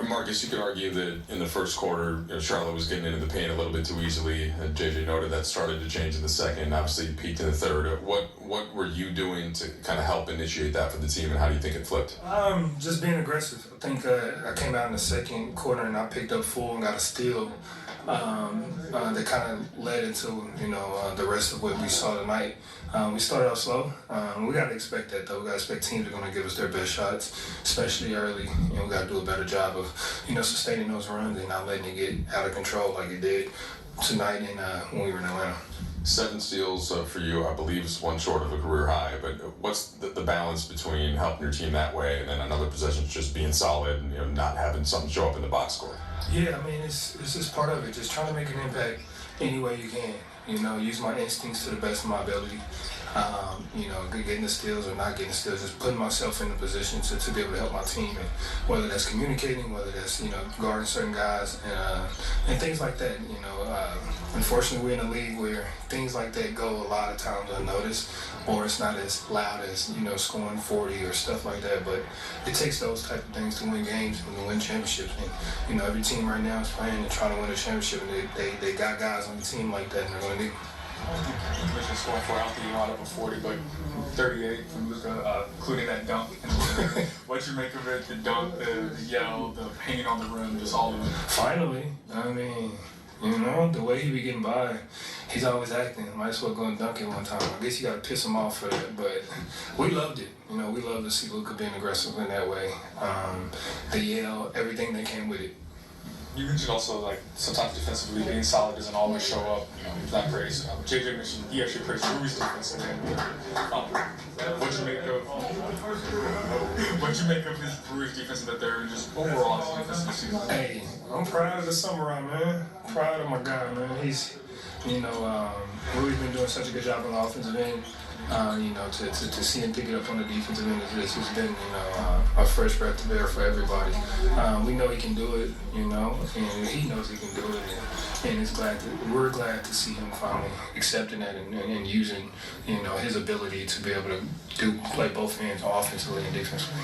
Marcus, you could argue that in the first quarter, Charlotte was getting into the paint a little bit too easily. JJ noted that started to change in the second. Obviously, peaked in the third. What were you doing to kind of help initiate that for the team, and how do you think it flipped? Just being aggressive. I think I came out in the second quarter and I picked up full and got a steal. That kind of led into the rest of what we saw tonight. We started out slow. We got to expect that though. We got to expect teams are going to give us their best shots, especially early. We got to do a better job of sustaining those runs and not letting it get out of control like it did tonight and when we were in Atlanta. 7 steals for you, I believe, is one short of a career high. But what's the balance between helping your team that way and then another possession just being solid and not having something show up in the box score? Yeah, I mean, it's just part of it. Just trying to make an impact any way you can. Use my instincts to the best of my ability. Getting the steals or not getting the steals, just putting myself in a position to be able to help my team, and whether that's communicating, whether that's guarding certain guys, and things like that. Unfortunately, we're in a league where things like that go a lot of times unnoticed, or it's not as loud as scoring 40 or stuff like that. But it takes those type of things to win games and to win championships. And every team right now is playing and trying to win a championship, and they got guys on the team like that, and they're going to need. Commission scoring for, I don't think you wanted up a 40, but 38 from Luka, including that dunk. What'd you make of it? The dunk, the yell, the paint on the rim, just all of it. Finally, I mean, the way he be getting by, he's always acting. Might as well go and dunk it one time. I guess you got to piss him off for that, but we loved it. We love to see Luka being aggressive in that way. The yell, everything that came with it. You mentioned also sometimes defensively being solid doesn't always show up. Not great. JJ mentioned he actually praised Rui's defense again. What'd you make of his Rui's defense and that they're just overall his defense this season? Hey, I'm proud of the Samurai, man. Proud of my guy, man. He's Rui's been doing such a good job on the offensive end. To see him pick it up on the defensive end of this has been, a fresh breath of air for everybody. We know he can do it, and he knows he can do it, and we're glad to see him finally accepting that and using, his ability to be able to play both ends offensively and defensively.